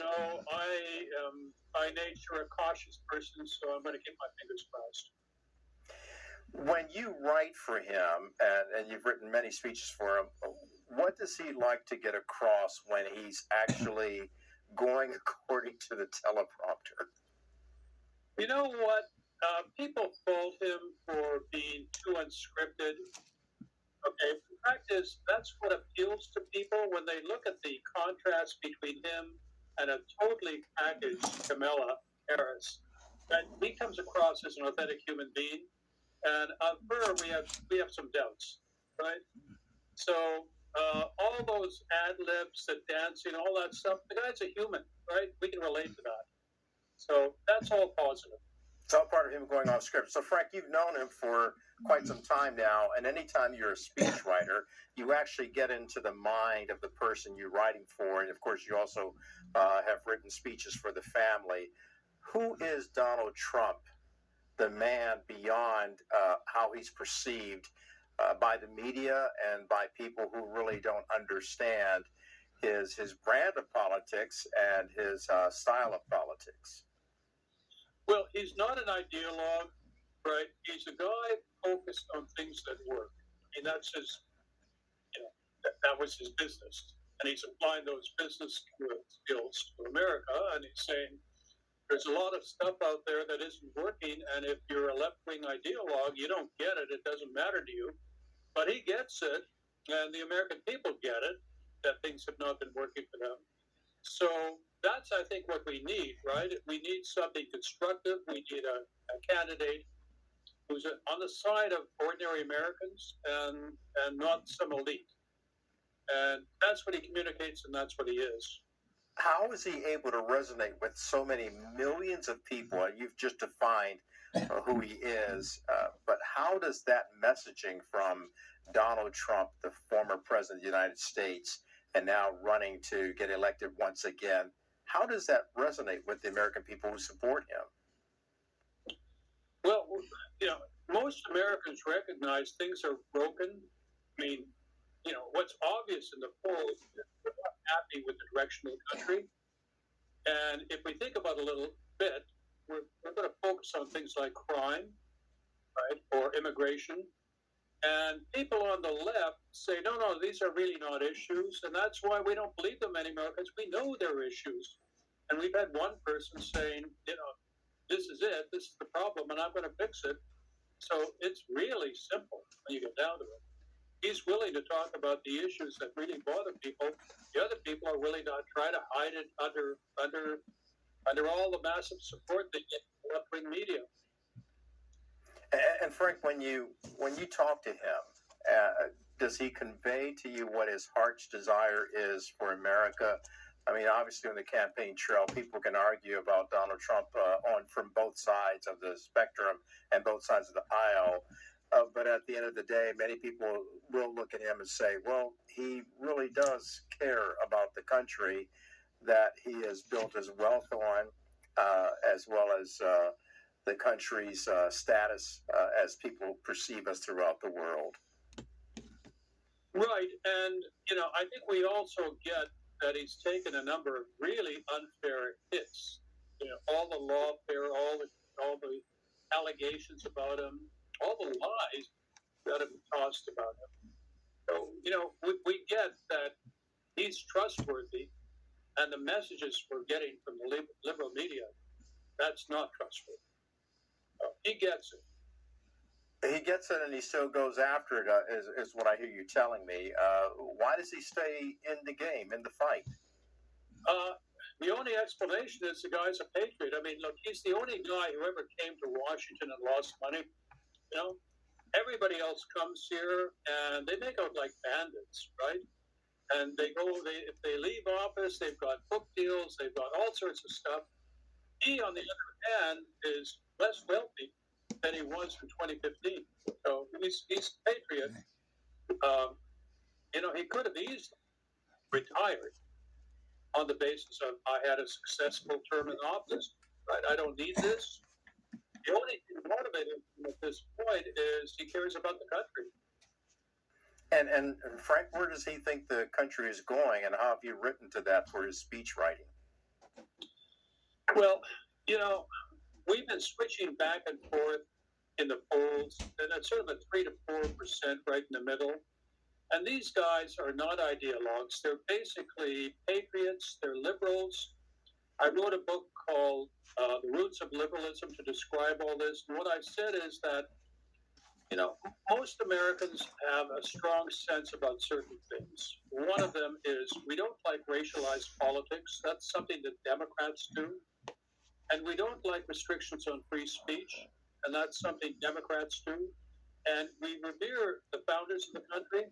I am by nature a cautious person, so I'm going to keep my fingers crossed. When you write for him, and you've written many speeches for him, what does he like to get across when he's actually going according to the teleprompter? You know what? People fault him for being too unscripted. Okay, the fact is, that's what appeals to people when they look at the contrast between him and a totally packaged Kamala Harris. That he comes across as an authentic human being, and of her we have some doubts, right? So all those ad libs, the dancing, all that stuff, the guy's a human, right? We can relate to that. So that's all positive. It's all part of him going off script. So, Frank, you've known him for quite some time now, and anytime you're a speechwriter, you actually get into the mind of the person you're writing for. And of course, you also have written speeches for the family. Who is Donald Trump, the man beyond how he's perceived by the media and by people who really don't understand his brand of politics and his style of politics? Well, he's not an ideologue, right? He's a guy focused on things that work. I mean, that's his, that was his business. And he's applying those business skills to America. And he's saying, there's a lot of stuff out there that isn't working. And if you're a left-wing ideologue, you don't get it. It doesn't matter to you. But he gets it. And the American people get it, that things have not been working for them. So that's, I think, what we need, right? We need something constructive. We need a candidate who's on the side of ordinary Americans and not some elite. And that's what he communicates, and that's what he is. How is he able to resonate with so many millions of people? You've just defined who he is, but how does that messaging from Donald Trump, the former president of the United States, and now running to get elected once again, how does that resonate with the American people who support him? Well, most Americans recognize things are broken. I mean, what's obvious in the polls is we're not happy with the direction of the country. And if we think about it a little bit, we're going to focus on things like crime, right, or immigration. And people on the left say, no, these are really not issues. And that's why we don't believe them anymore, because we know they're issues. And we've had one person saying, this is it, this is the problem, and I'm going to fix it. So it's really simple when you get down to it. He's willing to talk about the issues that really bother people. The other people are willing to try to hide it under all the massive support they get from left-wing media. And Frank, when you talk to him, does he convey to you what his heart's desire is for America? I mean, obviously, on the campaign trail, people can argue about Donald Trump from both sides of the spectrum and both sides of the aisle. But at the end of the day, many people will look at him and say, well, he really does care about the country that he has built his wealth on, as well as the country's status as people perceive us throughout the world. Right. And, I think we also get that he's taken a number of really unfair hits. All the lawfare, all the allegations about him, all the lies that have been tossed about him. So, we get that he's trustworthy, and the messages we're getting from the liberal media, that's not trustworthy. He gets it. He gets it, and he still goes after it, is what I hear you telling me. Why does he stay in the game, in the fight? The only explanation is the guy's a patriot. I mean, look, he's the only guy who ever came to Washington and lost money. Everybody else comes here and they make out like bandits, right? And if they leave office, they've got book deals, they've got all sorts of stuff. He, on the other hand, is less wealthy than he was in 2015. So he's a patriot. He could have easily retired on the basis of, I had a successful term in office, right? I don't need this. The only thing motivating him at this point is he cares about the country. And Frank, where does he think the country is going, and how have you written to that for his speech writing? Well, you know, we've been switching back and forth in the polls, and it's sort of a 3 to 4% right in the middle. And these guys are not ideologues. They're basically patriots. They're liberals. I wrote a book called The Roots of Liberalism to describe all this. And what I've said is that, you know, most Americans have a strong sense about certain things. One of them is we don't like racialized politics. That's something that Democrats do. And we don't like restrictions on free speech. And that's something Democrats do. And we revere the founders of the country.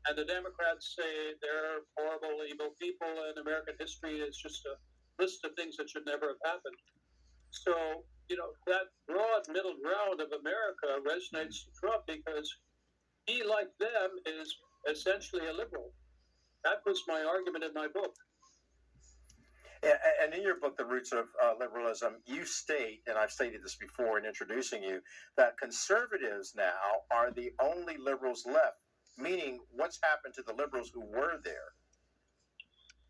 And the Democrats say they're horrible, evil people, and American history is just a list of things that should never have happened. So, you know, that broad middle ground of America resonates to Trump because he, like them, is essentially a liberal. That was my argument in my book. And in your book, The Roots of Liberalism, you state, and I've stated this before in introducing you, that conservatives now are the only liberals left, meaning what's happened to the liberals who were there?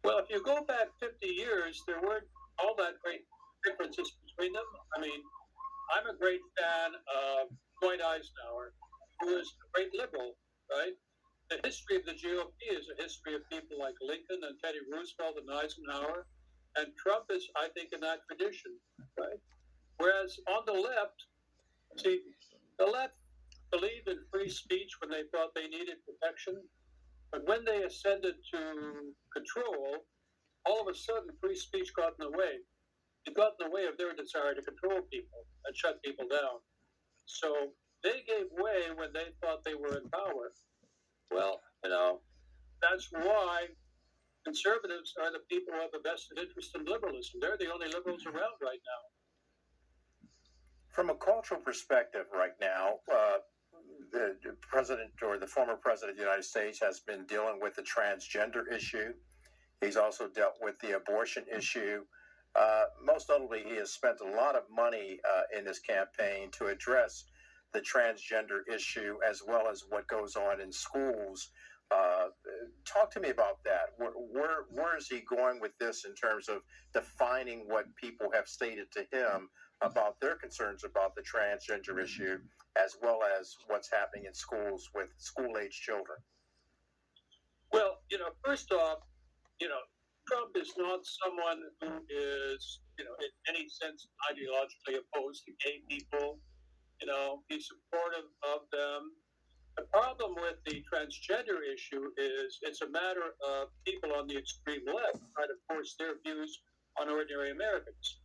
Well, if you go back 50 years, there weren't all that great differences between them. I mean, I'm a great fan of Dwight Eisenhower, who is a great liberal, right? The history of the GOP is a history of people like Lincoln and Teddy Roosevelt and Eisenhower, and Trump is, I think, in that tradition, right? Whereas on the left, see, the left believed in free speech when they thought they needed protection, but when they ascended to control, all of a sudden free speech got in the way. It got in the way of their desire to control people and shut people down. So they gave way when they thought they were in power. Well, you know, that's why conservatives are the people who have a vested interest in liberalism. They're the only liberals around right now. From a cultural perspective, right now, the president or the former president of the United States has been dealing with the transgender issue. He's also dealt with the abortion issue. Most notably, he has spent a lot of money in his campaign to address the transgender issue as well as what goes on in schools. Talk to me about that. Where is he going with this in terms of defining what people have stated to him about their concerns about the transgender issue, as well as what's happening in schools with school-age children? Well, you know, first off, you know, Trump is not someone who is, you know, in any sense ideologically opposed to gay people. You know, he's supportive of them. The problem with the transgender issue is it's a matter of people on the extreme left trying to force their views on ordinary Americans.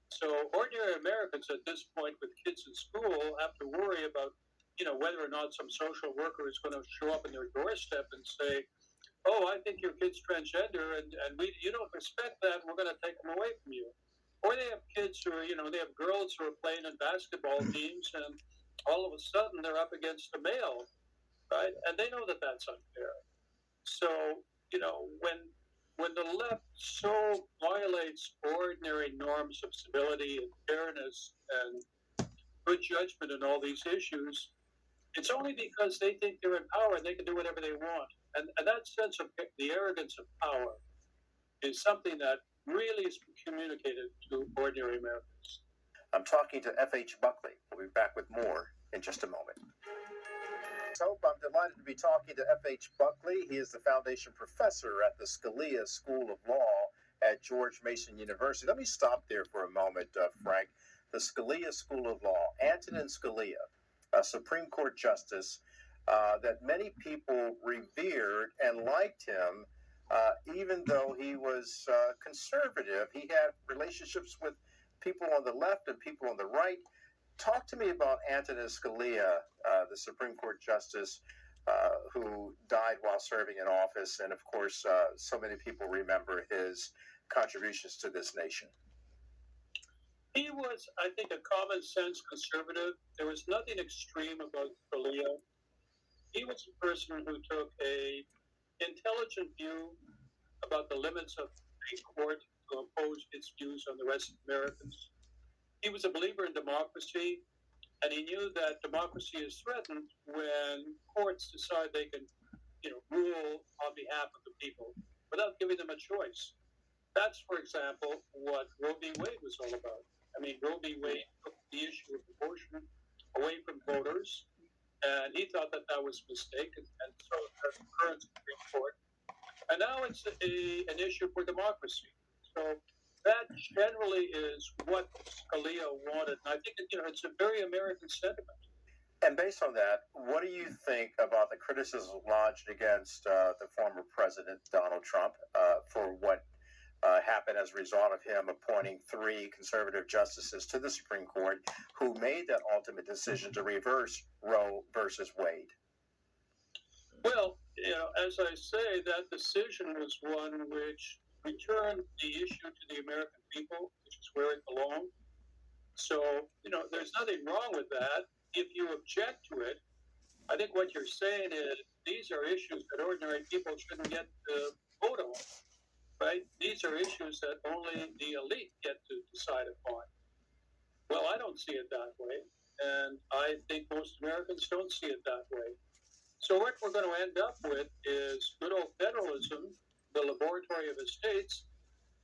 So ordinary Americans at this point with kids in school have to worry about, you know, whether or not some social worker is going to show up in their doorstep and say, oh, I think your kid's transgender and you don't respect that, we're going to take them away from you. Or they have kids who are, you know, they have girls who are playing in basketball teams and all of a sudden they're up against a male, right? And they know that that's unfair. So, you know, when the left so violates ordinary norms of civility and fairness and good judgment in all these issues, it's only because they think they're in power and they can do whatever they want. And that sense of the arrogance of power is something that really is communicated to ordinary Americans. I'm talking to F.H. Buckley. We'll be back with more in just a moment. So I'm delighted to be talking to F.H. Buckley. He is the foundation professor at the Scalia School of Law at George Mason University. Let me stop there for a moment, Frank. The Scalia School of Law, Antonin Scalia, a Supreme Court justice that many people revered and liked him, even though he was conservative. He had relationships with people on the left and people on the right. Talk to me about Antonin Scalia, the Supreme Court justice who died while serving in office. And of course, so many people remember his contributions to this nation. He was, I think, a common sense conservative. There was nothing extreme about Scalia. He was a person who took an intelligent view about the limits of a court to impose its views on the rest of Americans. He was a believer in democracy, and he knew that democracy is threatened when courts decide they can, you know, rule on behalf of the people without giving them a choice. That's, for example, what Roe v. Wade was all about. I mean, Roe v. Wade took the issue of abortion away from voters, and he thought that that was a mistake, and so the current Supreme Court. And now it's an issue for democracy. So that generally is what Scalia wanted. And I think it's a very American sentiment. And based on that, what do you think about the criticism lodged against the former president, Donald Trump, for what happened as a result of him appointing 3 conservative justices to the Supreme Court who made that ultimate decision to reverse Roe versus Wade? Well, as I say, that decision was one which returned the issue to the American people, which is where it belonged. So, there's nothing wrong with that. If you object to it, I think what you're saying is these are issues that ordinary people shouldn't get to vote on, right? These are issues that only the elite get to decide upon. Well, I don't see it that way, and I think most Americans don't see it that way. So what we're going to end up with is good old federalism, the laboratory of the states,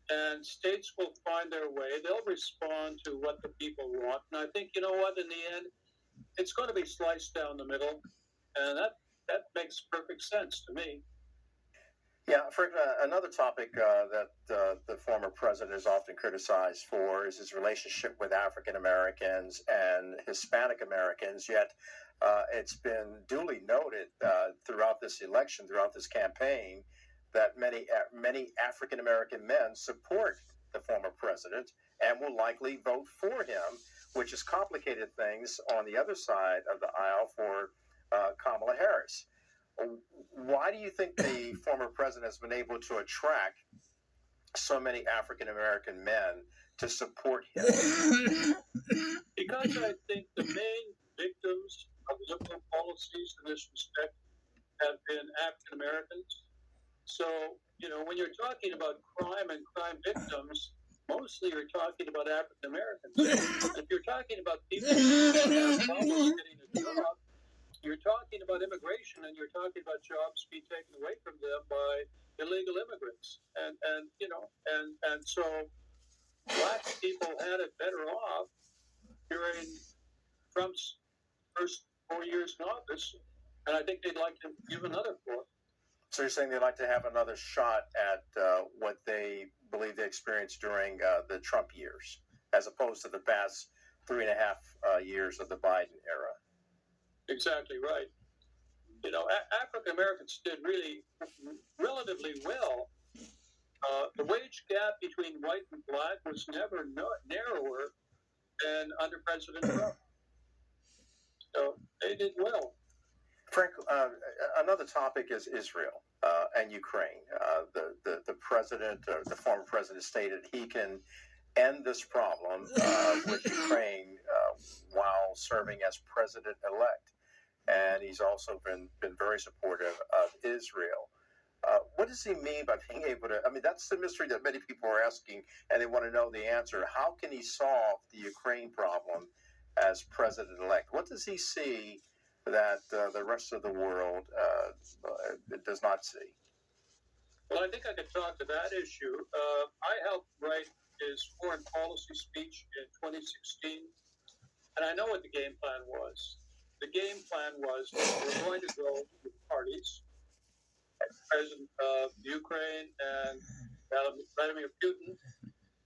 and states will find their way. They'll respond to what the people want. And I think, in the end, it's going to be sliced down the middle, and that makes perfect sense to me. Yeah, for another topic that the former president is often criticized for is his relationship with African Americans and Hispanic Americans. Yet it's been duly noted throughout this election, throughout this campaign, that many African American men support the former president and will likely vote for him, which has complicated things on the other side of the aisle for Kamala Harris. Why do you think the former president has been able to attract so many African American men to support him? Because I think the main victims of liberal policies in this respect have been African Americans. So, when you're talking about crime and crime victims, mostly you're talking about African Americans. If you're talking about people who have problems getting a job, you're talking about immigration, and you're talking about jobs being taken away from them by illegal immigrants. And so black people had it better off during Trump's first 4 years in office, and I think they'd like to give another 4. So you're saying they'd like to have another shot at what they believe they experienced during the Trump years, as opposed to the past 3.5 years of the Biden era. Exactly right. African Americans did really relatively well. The wage gap between white and black was never narrower than under President Trump. So they did well. Frank, another topic is Israel and Ukraine. The president, the former president, stated he can end this problem with Ukraine while serving as president-elect. And he's also been very supportive of Israel. What does he mean by being able to? I mean, that's the mystery that many people are asking, and they want to know the answer. How can he solve the Ukraine problem as president-elect? What does he see that the rest of the world does not see? Well, I think I could talk to that issue. I helped write his foreign policy speech in 2016, and I know what the game plan was. The game plan was we're going to go with parties, President of Ukraine and Vladimir Putin.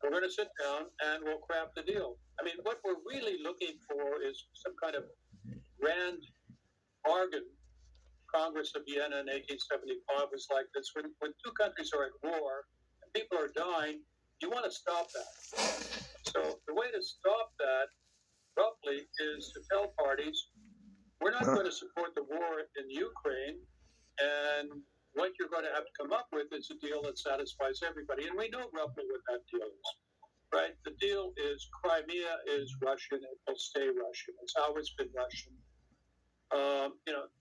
We're going to sit down and we'll craft the deal. I mean, what we're really looking for is some kind of grand bargain. Congress of Vienna in 1875 was like this. When two countries are at war and people are dying, you want to stop that. So the way to stop that, roughly, is to tell parties, we're not going to support the war in Ukraine, and what you're going to have to come up with is a deal that satisfies everybody. And we know roughly what that deal is, right? The deal is Crimea is Russian. It will stay Russian. It's always been Russian.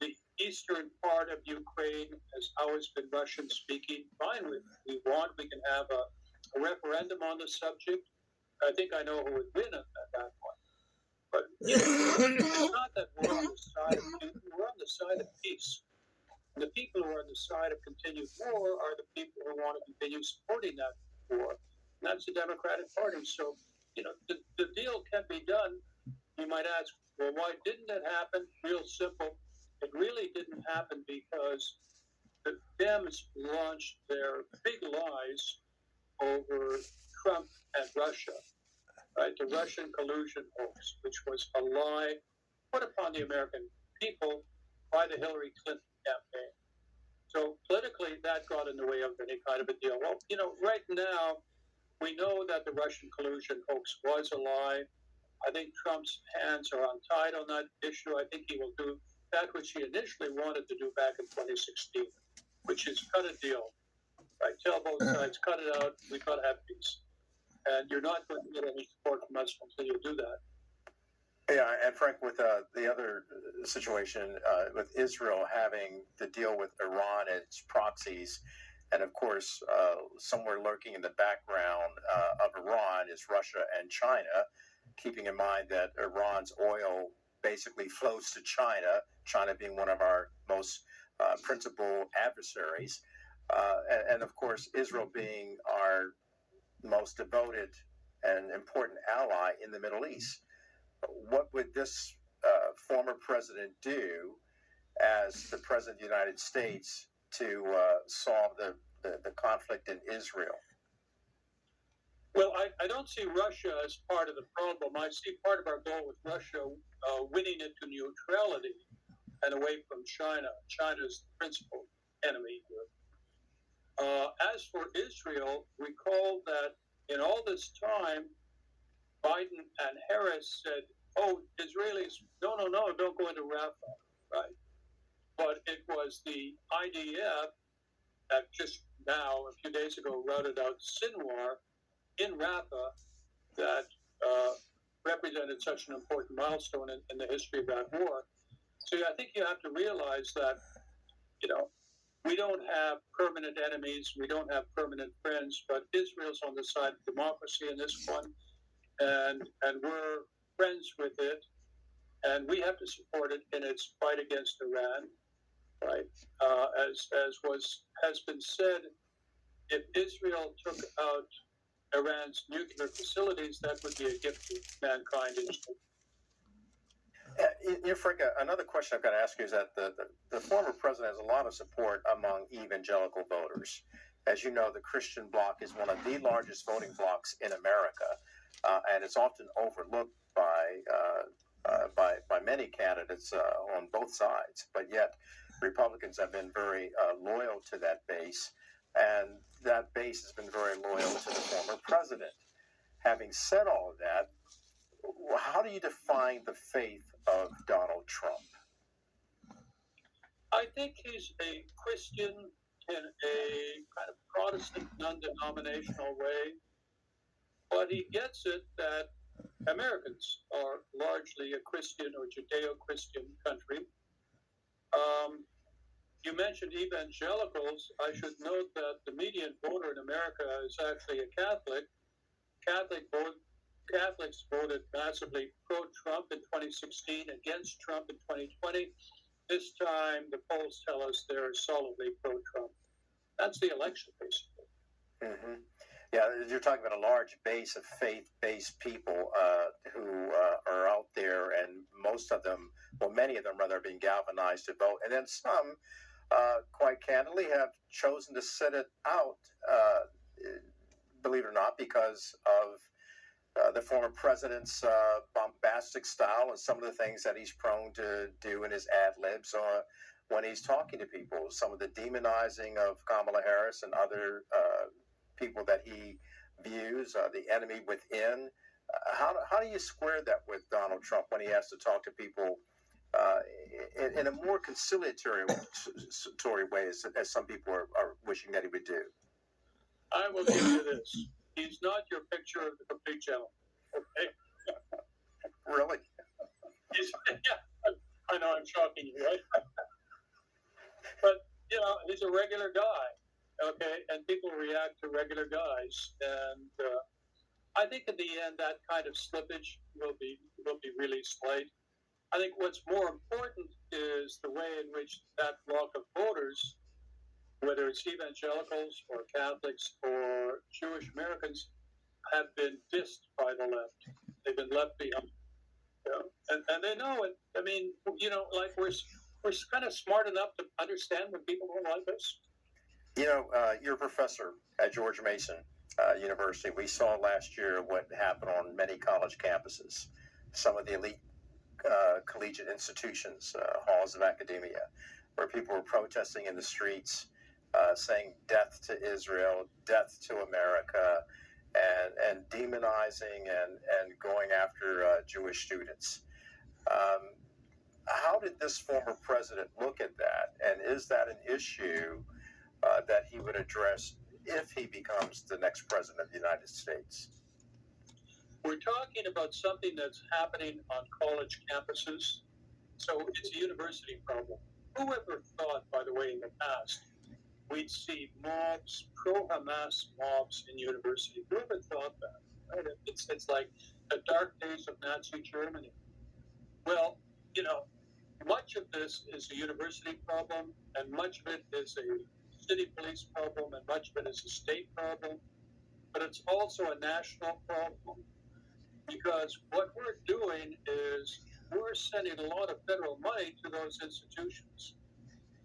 The eastern part of Ukraine has always been Russian-speaking. Fine, we can have a referendum on the subject. I think I know who would win at that point. But it's not that we're on the side of Putin. We're on the side of peace. And the people who are on the side of continued war are the people who want to continue supporting that war. And that's the Democratic Party. So, the deal can be done. You might ask, well, why didn't it happen? Real simple. It really didn't happen because the Dems launched their big lies over Trump and Russia, right? The Russian collusion hoax, which was a lie put upon the American people by the Hillary Clinton campaign. So politically, that got in the way of any kind of a deal. Well, right now, we know that the Russian collusion hoax was a lie. I think Trump's hands are untied on that issue. I think he will do that which he initially wanted to do back in 2016, which is cut a deal. Right? Tell both sides, cut it out. We've got to have peace. And you're not going to get any support from us until you do that. Yeah, and Frank, with the other situation with Israel having to deal with Iran and its proxies, and of course, somewhere lurking in the background of Iran is Russia and China, keeping in mind that Iran's oil basically flows to China, China being one of our most principal adversaries, and of course, Israel being our most devoted and important ally in the Middle East. What would this former president do as the president of the United States to solve the conflict in Israel? Well, I don't see Russia as part of the problem. I see part of our goal with Russia winning it to neutrality and away from China. China's the principal enemy here. As for Israel, recall that in all this time, Biden and Harris said, oh, Israelis, no, don't go into Rafah, right? But it was the IDF that just now, a few days ago, routed out Sinwar in Rafah that represented such an important milestone in the history of that war. So I think you have to realize that, we don't have permanent enemies, we don't have permanent friends, but Israel's on the side of democracy in this one, and we're friends with it, and we have to support it in its fight against Iran, right? Has been said, if Israel took out Iran's nuclear facilities, that would be a gift to mankind. Frank, another question I've got to ask you is that the former president has a lot of support among evangelical voters. As you know, the Christian bloc is one of the largest voting blocs in America, and it's often overlooked by many candidates on both sides. But yet, Republicans have been very loyal to that base, and that base has been very loyal to the former president. Having said all of that, how do you define the faith of Donald Trump? I think he's a Christian in a kind of Protestant, non-denominational way, but he gets it that Americans are largely a Christian or Judeo-Christian country. You mentioned evangelicals. I should note that the median voter in America is actually a Catholic. Catholics voted massively pro-Trump in 2016, against Trump in 2020. This time, the polls tell us they're solidly pro-Trump. That's the election, basically. Mm-hmm. Yeah, you're talking about a large base of faith-based people who are out there, and most of them, well, many of them rather, are being galvanized to vote. And then some, quite candidly, have chosen to sit it out, believe it or not, because of the former president's bombastic style and some of the things that he's prone to do in his ad libs when he's talking to people. Some of the demonizing of Kamala Harris and other people that he views, the enemy within. How do you square that with Donald Trump when he has to talk to people in a more conciliatory way, as some people are wishing that he would do? I will give you this. He's not your picture of the complete gentleman. Okay? Really? Yeah, I know I'm shocking you, right? But, he's a regular guy, okay? And people react to regular guys. And I think in the end, that kind of slippage will be really slight. I think what's more important is the way in which that block of voters whether it's evangelicals or Catholics or Jewish Americans, have been dissed by the left. They've been left behind. You know? And they know it. I mean, you know, like we're kind of smart enough to understand when people don't like us. You know, you're a professor at George Mason University. We saw last year what happened on many college campuses, some of the elite collegiate institutions, halls of academia, where people were protesting in the streets, saying death to Israel, death to America, and demonizing and going after Jewish students. How did this former president look at that? And is that an issue that he would address if he becomes the next president of the United States? We're talking about something that's happening on college campuses, so it's a university problem. Whoever thought, by the way, in the past, we'd see mobs, pro-Hamas mobs in university? Whoever thought that? Right? It's like the dark days of Nazi Germany. Well, you know, much of this is a university problem, and much of it is a city police problem, and much of it is a state problem, but it's also a national problem, because what we're doing is we're sending a lot of federal money to those institutions,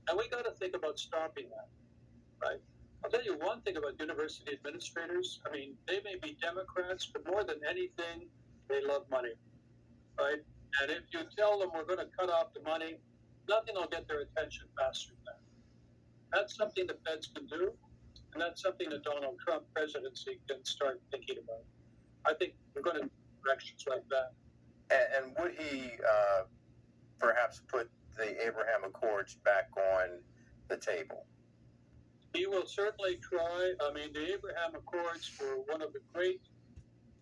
and we got to think about stopping that, right? I'll tell you one thing about university administrators. I mean, they may be Democrats, but more than anything, they love money, right? And if you tell them we're going to cut off the money, nothing will get their attention faster than that. That's something the feds can do, and that's something the Donald Trump presidency can start thinking about. I think we're going to directions like that. And would he perhaps put the Abraham Accords back on the table? He will certainly try. I mean, the Abraham Accords were one of the great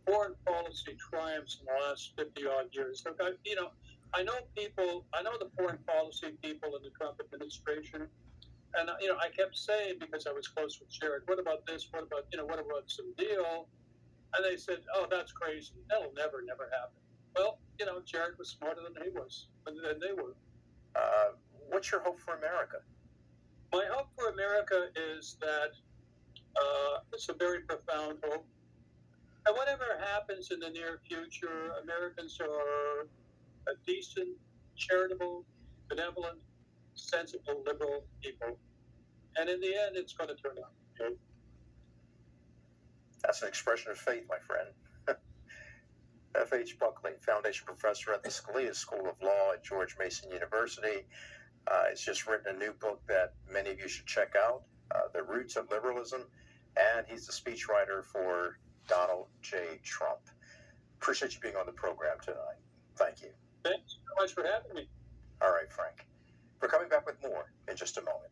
foreign policy triumphs in the last 50-odd years. Look, I know the foreign policy people in the Trump administration, and I kept saying, because I was close with Jared, what about this? What about some deal? And they said, oh, that's crazy. That'll never happen. Well, Jared was smarter than he was, than they were. What's your hope for America? My hope for America is that it's a very profound hope. And whatever happens in the near future, Americans are a decent, charitable, benevolent, sensible, liberal people. And in the end, it's going to turn out. Okay? That's an expression of faith, my friend. F.H. Buckley, Foundation Professor at the Scalia School of Law at George Mason University. He's just written a new book that many of you should check out, The Roots of Liberalism, and he's the speechwriter for Donald J. Trump. Appreciate you being on the program tonight. Thank you. Thanks so much for having me. All right, Frank. We're coming back with more in just a moment.